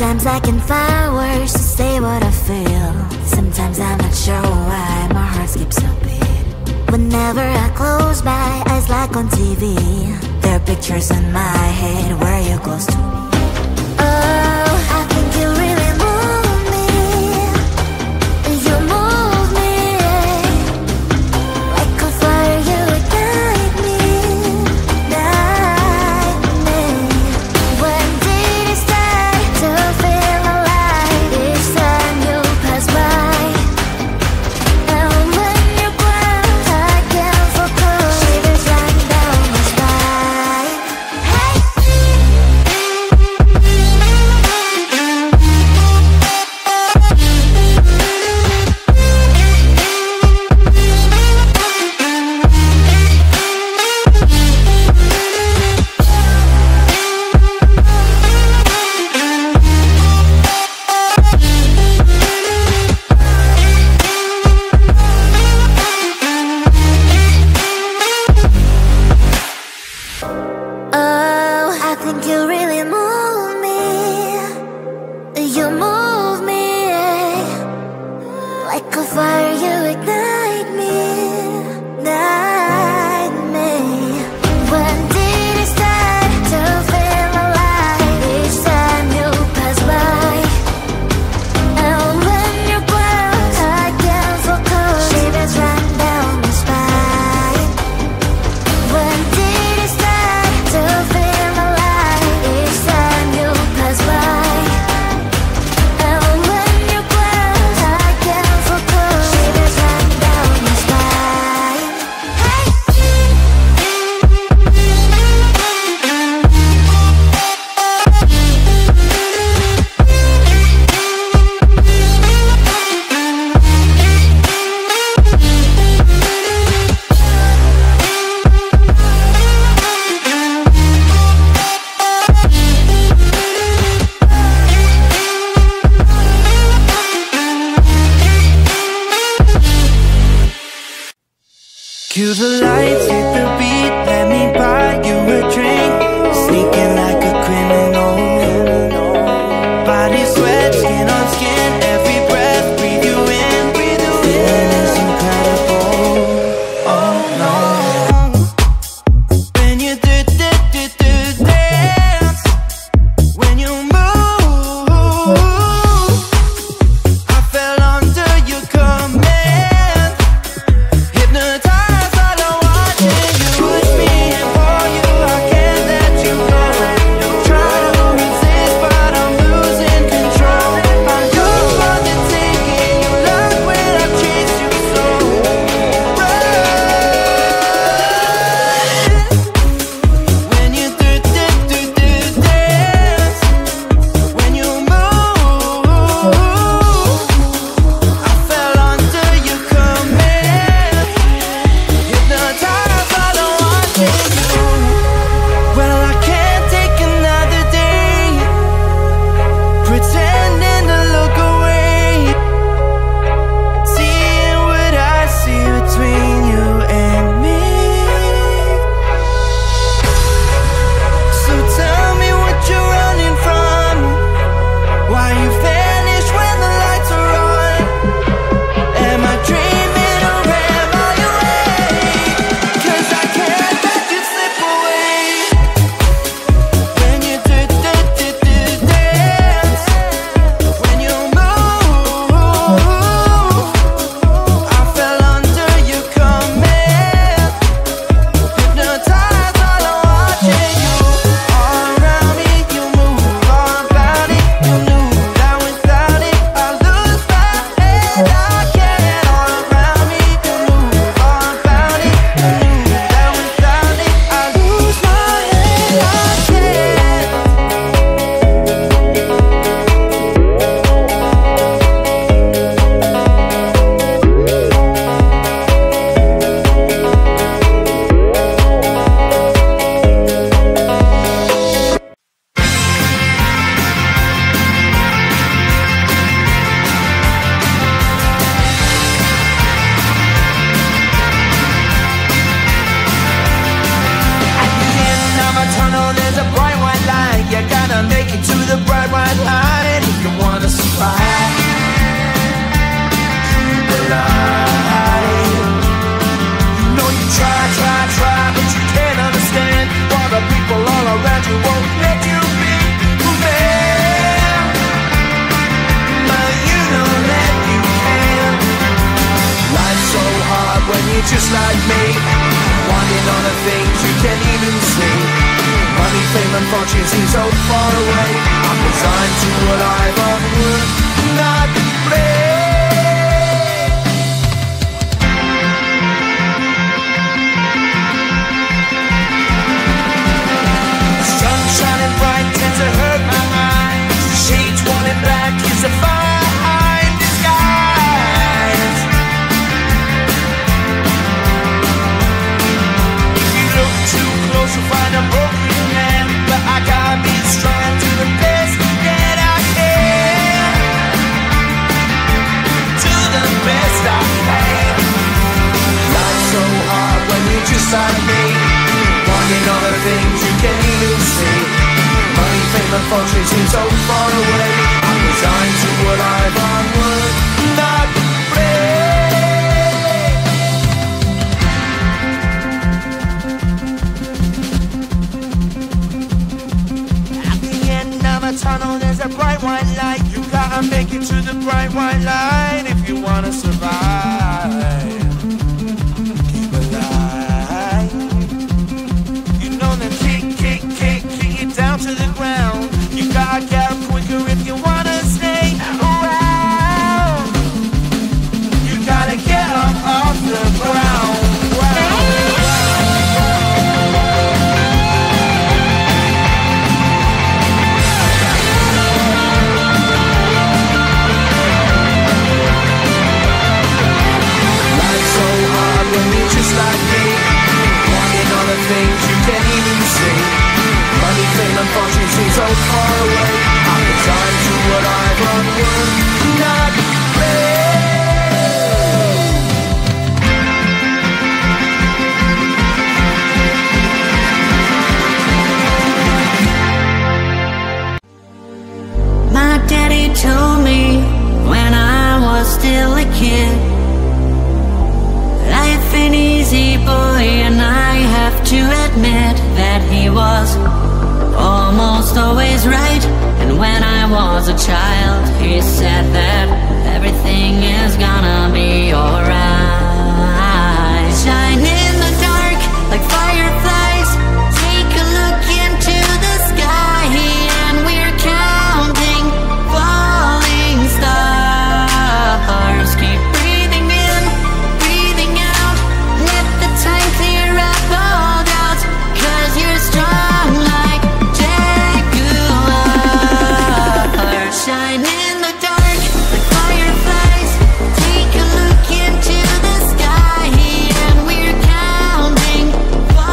Sometimes I can find words to say what I feel. Sometimes I'm not sure why my heart skips a beat. Whenever I close my eyes like on TV, there are pictures in my head where you're close to me. Oh, I think you really move me. You move me like a fire, you ignite me, ignite me. When did it start to feel alive? Each time you pass by, and when you're gone, I can't focus. Shivers running down my spine. Hey. Oh, I think you really move me. You move me like a fire, you ignite me, ignite me. When did it start to feel alive? Each time you pass by, and when you're gone, I can't focus. Shivers run down my spine. When did it start to feel alive? Each time you pass by, and when you're gone, I can't focus. Shivers run down my spine. Hey. Cue the lights, hit the beat, let me buy you a drink. Sneaking like a criminal. Body sweat, skin on skin, every breath, breathe you in. Feeling is incredible. Oh no. When you dance, when you move, I fell under your command. Hypnotized, all I fortune seems so far away. I'm resigned to what I've unlearned, not play. The sun shining bright tends to hurt my eyes. The shades worn and black is a fine disguise. If you look too close, you'll find a broken man. But I gotta be strong to the best that I can. To the best I can. Life's so hard when you're just like me, wanting all the things you can't even see. Money, fame and fortune seem so far away. I'm resigned to what I've unlearned, not afraid. At the end of a tunnel there's a bright white light. You gotta make it to the bright white light if you wanna survive. Keep alive. You know them kick it down to the ground. You gotta get up quicker if you wanna stay around. You gotta get up off the ground. Life's so hard when you're just like me, wanting all the things you can't even see. Money, fame and fortune seem so far away. I'm resigned to what I've unlearned, not My daddy told me when I was still a kid, life ain't easy, boy, and I have to admit that he was almost always right. And when I was a child, he said that everything is gonna be alright. Shine in the dark like fireflies. Take a look into the sky, and we're counting falling stars. Keep breathing in, breathing out. Let the time clear up all doubts, 'cause you're strong like Jaguar. Shine in the dark like fireflies. Take a look into the sky, and we're counting falling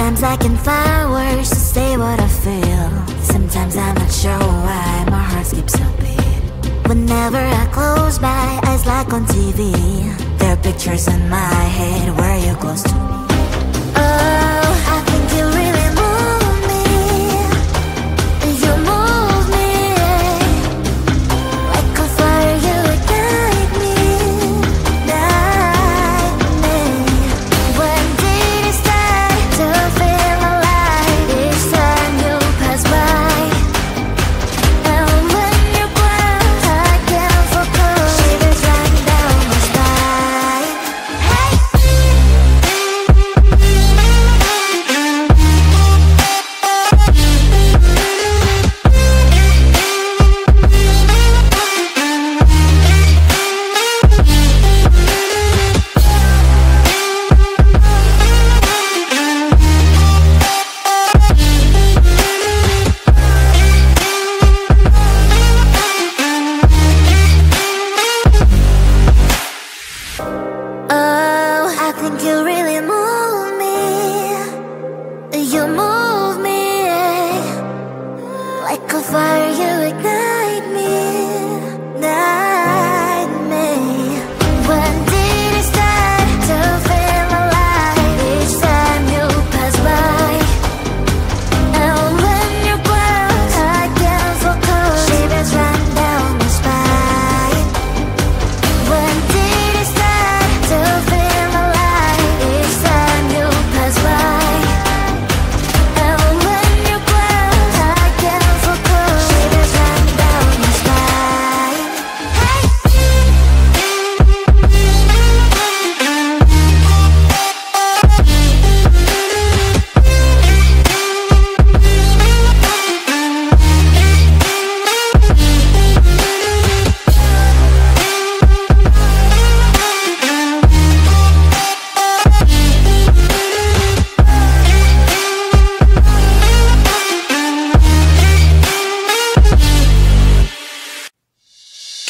Sometimes I can find words to say what I feel. Sometimes I'm not sure why my heart skips a beat. Whenever I close my eyes like on TV, there are pictures in my head where you're close to me. Oh, I think you really move me. You move me like a fire, you ignite me, ignite me. When did it start to feel alive? Each time you pass by, and when you glance, I can't focus. Shivers run down my spine. Hey. Oh, I think you really move me. You move me like a fire, you ignite me, ignite me. When did it start to feel alive? Each time you pass by, and when you glance, I can't focus. Shivers run down my spine. When did it start to feel alive? Each time you pass by, and when you glance, I can't focus. Shivers run down my spine. Hey.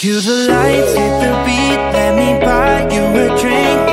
Cue the lights, hit the beat, let me buy you a drink.